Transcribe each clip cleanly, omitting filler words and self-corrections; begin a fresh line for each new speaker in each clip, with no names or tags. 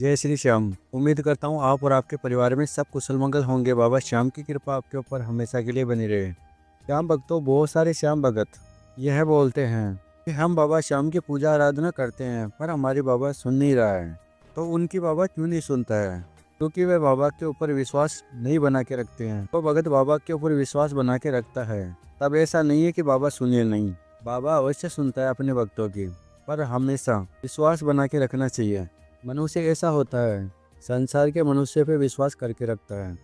जय श्री श्याम। उम्मीद करता हूँ आप और आपके परिवार में सब कुशल मंगल होंगे। बाबा श्याम की कृपा आपके ऊपर हमेशा के लिए बनी रहे। श्याम भक्तों, बहुत सारे श्याम भगत यह बोलते हैं कि हम बाबा श्याम की पूजा आराधना करते हैं पर हमारी बाबा सुन नहीं रहा है। तो उनकी बाबा क्यों नहीं सुनता है? क्योंकि वे बाबा के ऊपर विश्वास नहीं बना के रखते हैं। तो भगत बाबा के ऊपर विश्वास बना के रखता है, तब ऐसा नहीं है कि बाबा सुने नहीं। बाबा अवश्य सुनता है अपने भक्तों की, पर हमेशा विश्वास बना के रखना चाहिए। मनुष्य ऐसा होता है, संसार के मनुष्य पे विश्वास करके रखता है,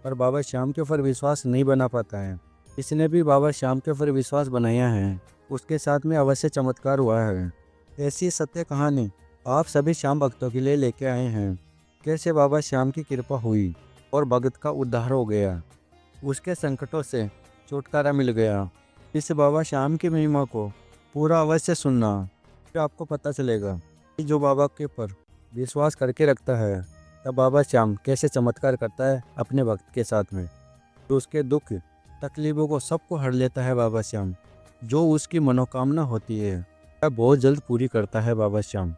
पर बाबा श्याम के ऊपर विश्वास नहीं बना पाता है। जिसने भी बाबा श्याम के ऊपर विश्वास बनाया है, उसके साथ में अवश्य चमत्कार हुआ है। ऐसी सत्य कहानी आप सभी श्याम भक्तों के लिए लेके आए हैं। कैसे बाबा श्याम की कृपा हुई और भगत का उद्धार हो गया, उसके संकटों से छुटकारा मिल गया। इस बाबा श्याम की महिमा को पूरा अवश्य सुनना, फिर आपको पता चलेगा कि जो बाबा के ऊपर विश्वास करके रखता है, तब बाबा श्याम कैसे चमत्कार करता है अपने भक्त के साथ में। तो उसके दुख तकलीफों को सबको हर लेता है बाबा श्याम। जो उसकी मनोकामना होती है वह बहुत जल्द पूरी करता है बाबा श्याम।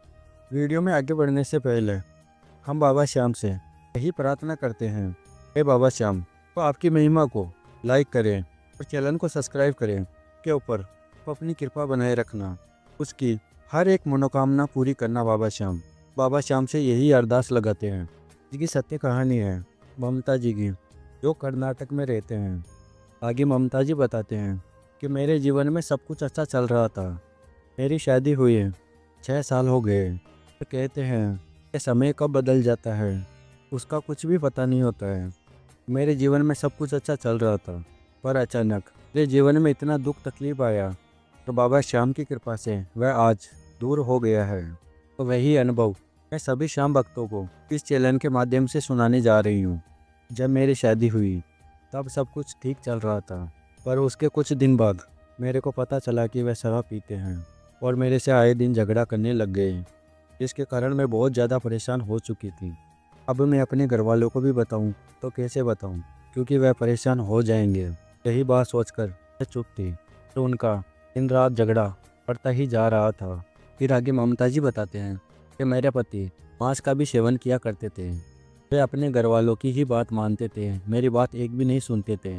वीडियो में आगे बढ़ने से पहले हम बाबा श्याम से यही प्रार्थना करते हैं, हे बाबा श्याम, तो आपकी महिमा को लाइक करें और चैनल को सब्सक्राइब करें। के ऊपर तो अपनी कृपा बनाए रखना, उसकी हर एक मनोकामना पूरी करना बाबा श्याम। बाबा श्याम से यही अरदास लगाते हैं। जिसकी सत्य कहानी है ममता जी की, जो कर्नाटक में रहते हैं। आगे ममता जी बताते हैं कि मेरे जीवन में सब कुछ अच्छा चल रहा था। मेरी शादी हुई है, 6 साल हो गए। तो कहते हैं कि समय कब बदल जाता है उसका कुछ भी पता नहीं होता है। मेरे जीवन में सब कुछ अच्छा चल रहा था, पर अचानक मेरे जीवन में इतना दुख तकलीफ आया, तो बाबा श्याम की कृपा से वह आज दूर हो गया है। तो वही अनुभव मैं सभी श्याम भक्तों को इस चैनल के माध्यम से सुनाने जा रही हूँ। जब मेरी शादी हुई तब सब कुछ ठीक चल रहा था, पर उसके कुछ दिन बाद मेरे को पता चला कि वह शराब पीते हैं और मेरे से आए दिन झगड़ा करने लग गए, जिसके कारण मैं बहुत ज़्यादा परेशान हो चुकी थी। अब मैं अपने घर वालों को भी बताऊं तो कैसे बताऊं, क्योंकि वह परेशान हो जाएंगे। यही बात सोचकर मैं चुप थी, तो उनका दिन रात झगड़ा बढ़ता ही जा रहा था। फिर आगे ममता जी बताते हैं कि मेरे पति मांस का भी सेवन किया करते थे। वे अपने घर वालों की ही बात मानते थे, मेरी बात एक भी नहीं सुनते थे,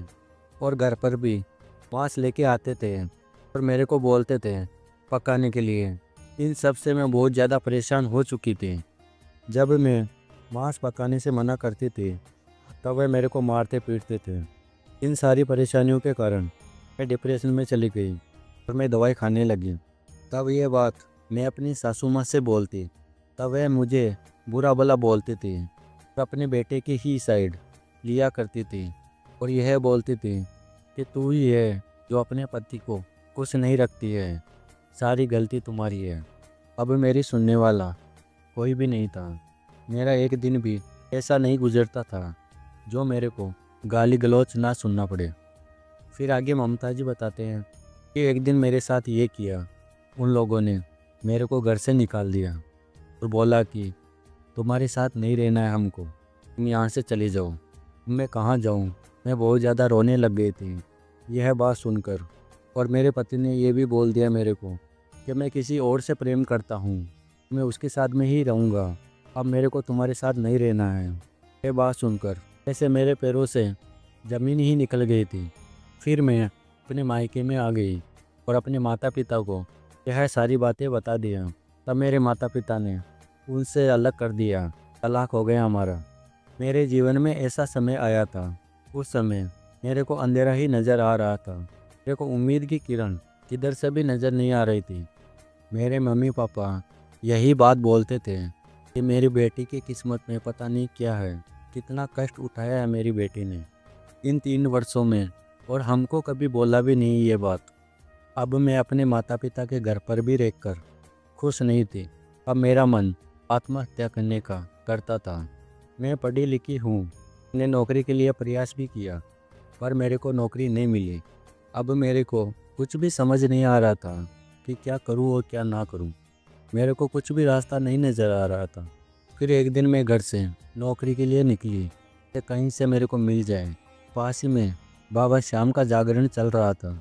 और घर पर भी मांस लेके आते थे और मेरे को बोलते थे पकाने के लिए। इन सब से मैं बहुत ज़्यादा परेशान हो चुकी थी। जब मैं मांस पकाने से मना करती थी, तब वे मेरे को मारते पीटते थे। इन सारी परेशानियों के कारण मैं डिप्रेशन में चली गई और मैं दवाई खाने लगी। तब ये बात मैं अपनी सासू माँ से बोलती, तब वह मुझे बुरा भला बोलती थी और अपने बेटे की ही साइड लिया करती थी और यह बोलती थी कि तू ही है जो अपने पति को खुश नहीं रखती है, सारी गलती तुम्हारी है। अब मेरी सुनने वाला कोई भी नहीं था। मेरा एक दिन भी ऐसा नहीं गुजरता था जो मेरे को गाली गलौज ना सुनना पड़े। फिर आगे ममता जी बताते हैं कि एक दिन मेरे साथ ये किया, उन लोगों ने मेरे को घर से निकाल दिया और बोला कि तुम्हारे साथ नहीं रहना है हमको, तुम यहाँ से चले जाओ। मैं कहाँ जाऊँ? मैं बहुत ज़्यादा रोने लग गई थी यह बात सुनकर। और मेरे पति ने ये भी बोल दिया मेरे को कि मैं किसी और से प्रेम करता हूँ, मैं उसके साथ में ही रहूँगा, अब मेरे को तुम्हारे साथ नहीं रहना है। ये बात सुनकर ऐसे मेरे पैरों से ज़मीन ही निकल गई थी। फिर मैं अपने मायके में आ गई और अपने माता पिता को यह सारी बातें बता दिया। तब मेरे माता पिता ने उनसे अलग कर दिया, तलाक हो गया हमारा। मेरे जीवन में ऐसा समय आया था, उस समय मेरे को अंधेरा ही नज़र आ रहा था। मेरे को उम्मीद की किरण किधर से भी नज़र नहीं आ रही थी। मेरे मम्मी पापा यही बात बोलते थे कि मेरी बेटी की किस्मत में पता नहीं क्या है, कितना कष्ट उठाया है मेरी बेटी ने इन 3 वर्षों में, और हमको कभी बोला भी नहीं ये बात। अब मैं अपने माता पिता के घर पर भी रहकर खुश नहीं थी। अब मेरा मन आत्महत्या करने का करता था। मैं पढ़ी लिखी हूँ, मैंने नौकरी के लिए प्रयास भी किया, पर मेरे को नौकरी नहीं मिली। अब मेरे को कुछ भी समझ नहीं आ रहा था कि क्या करूँ और क्या ना करूँ। मेरे को कुछ भी रास्ता नहीं नज़र आ रहा था। फिर एक दिन मैं घर से नौकरी के लिए निकली कि कहीं से मेरे को मिल जाए। पास ही में बाबा श्याम का जागरण चल रहा था।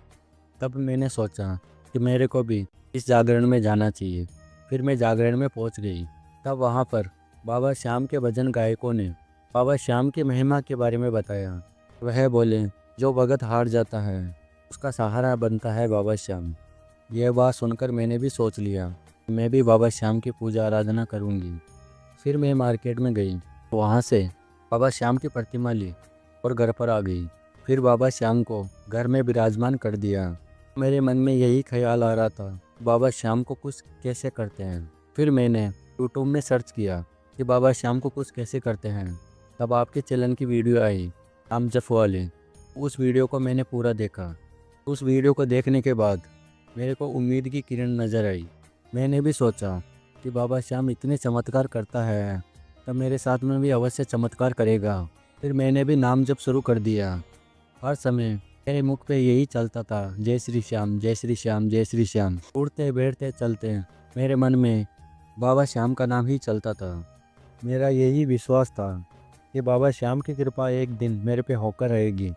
तब मैंने सोचा कि मेरे को भी इस जागरण में जाना चाहिए। फिर मैं जागरण में पहुंच गई। तब वहां पर बाबा श्याम के भजन गायकों ने बाबा श्याम की महिमा के बारे में बताया। वह बोले, जो भगत हार जाता है उसका सहारा बनता है बाबा श्याम। यह बात सुनकर मैंने भी सोच लिया, मैं भी बाबा श्याम की पूजा आराधना करूँगी। फिर मैं मार्केट में गई, वहाँ से बाबा श्याम की प्रतिमा ली और घर पर आ गई। फिर बाबा श्याम को घर में विराजमान कर दिया। मेरे मन में यही ख्याल आ रहा था, बाबा श्याम को कुछ कैसे करते हैं। फिर मैंने यूट्यूब में सर्च किया कि बाबा श्याम को कुछ कैसे करते हैं। तब आपके चैनल की वीडियो आई, नाम जप वाली। उस वीडियो को मैंने पूरा देखा। उस वीडियो को देखने के बाद मेरे को उम्मीद की किरण नज़र आई। मैंने भी सोचा कि बाबा श्याम इतने चमत्कार करता है, तब मेरे साथ में भी अवश्य चमत्कार करेगा। फिर मैंने भी नाम जप शुरू कर दिया। हर समय मेरे मुख पे यही चलता था, जय श्री श्याम, जय श्री श्याम, जय श्री श्याम। उठते बैठते चलते मेरे मन में बाबा श्याम का नाम ही चलता था। मेरा यही विश्वास था कि बाबा श्याम की कृपा एक दिन मेरे पे होकर रहेगी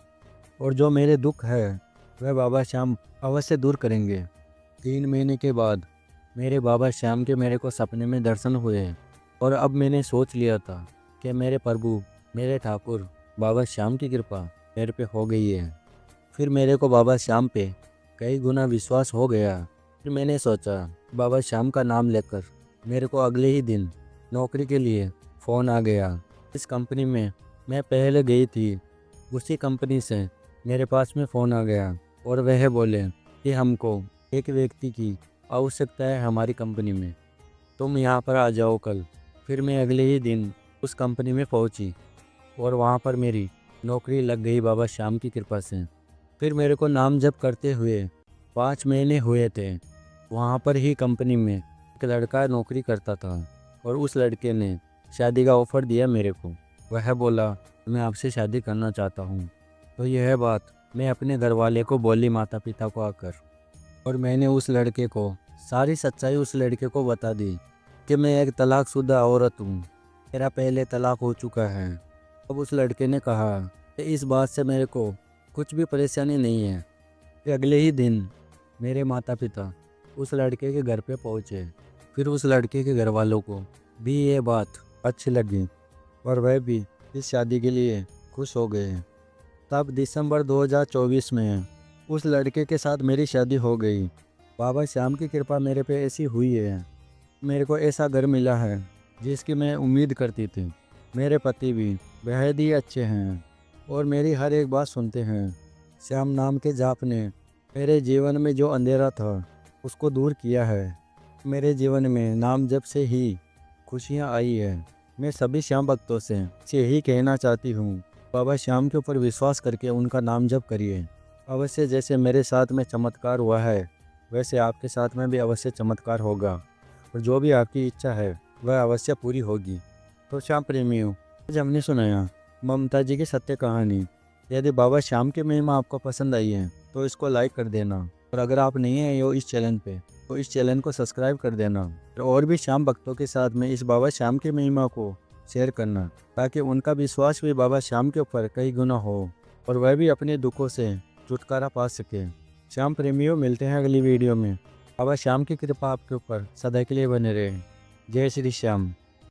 और जो मेरे दुख है वह बाबा श्याम अवश्य दूर करेंगे। 3 महीने के बाद मेरे बाबा श्याम के मेरे को सपने में दर्शन हुए और अब मैंने सोच लिया था कि मेरे प्रभु, मेरे ठाकुर बाबा श्याम की कृपा मेरे पे हो गई है। फिर मेरे को बाबा श्याम पे कई गुना विश्वास हो गया। फिर मैंने सोचा, बाबा श्याम का नाम लेकर मेरे को अगले ही दिन नौकरी के लिए फ़ोन आ गया। इस कंपनी में मैं पहले गई थी, उसी कंपनी से मेरे पास में फ़ोन आ गया और वह बोले कि हमको एक व्यक्ति की आवश्यकता है हमारी कंपनी में, तुम यहाँ पर आ जाओ कल। फिर मैं अगले ही दिन उस कंपनी में पहुँची और वहाँ पर मेरी नौकरी लग गई बाबा श्याम की कृपा से। फिर मेरे को नाम जप करते हुए 5 महीने हुए थे। वहाँ पर ही कंपनी में एक लड़का नौकरी करता था और उस लड़के ने शादी का ऑफ़र दिया मेरे को। वह बोला, मैं आपसे शादी करना चाहता हूँ। तो यह बात मैं अपने घर वाले को बोली, माता पिता को आकर, और मैंने उस लड़के को सारी सच्चाई उस लड़के को बता दी कि मैं एक तलाकशुदा औरत हूँ, मेरा पहले तलाक हो चुका है। अब उस लड़के ने कहा कि इस बात से मेरे को कुछ भी परेशानी नहीं है। फिर अगले ही दिन मेरे माता पिता उस लड़के के घर पे पहुँचे। फिर उस लड़के के घर वालों को भी ये बात अच्छी लगी और वह भी इस शादी के लिए खुश हो गए। तब दिसंबर 2024 में उस लड़के के साथ मेरी शादी हो गई। बाबा श्याम की कृपा मेरे पे ऐसी हुई है, मेरे को ऐसा घर मिला है जिसकी मैं उम्मीद करती थी। मेरे पति भी बेहद ही अच्छे हैं और मेरी हर एक बात सुनते हैं। श्याम नाम के जाप ने मेरे जीवन में जो अंधेरा था उसको दूर किया है। मेरे जीवन में नाम जप से ही खुशियाँ आई है। मैं सभी श्याम भक्तों से यही कहना चाहती हूँ, बाबा श्याम के ऊपर विश्वास करके उनका नाम जप करिए। अवश्य जैसे मेरे साथ में चमत्कार हुआ है वैसे आपके साथ में भी अवश्य चमत्कार होगा और जो भी आपकी इच्छा है वह अवश्य पूरी होगी। तो श्याम प्रेमियों, आज हमने सुनाया ममता जी की सत्य कहानी। यदि बाबा श्याम की महिमा आपको पसंद आई है तो इसको लाइक कर देना और अगर आप नहीं आए हो इस चैनल पे तो इस चैनल को सब्सक्राइब कर देना और भी श्याम भक्तों के साथ में इस बाबा श्याम की महिमा को शेयर करना ताकि उनका विश्वास भी बाबा श्याम के ऊपर कई गुना हो और वह भी अपने दुखों से छुटकारा पा सके। श्याम प्रेमियों, मिलते हैं अगली वीडियो में। बाबा श्याम की कृपा आपके ऊपर सदा के लिए बने रहे। जय श्री श्याम।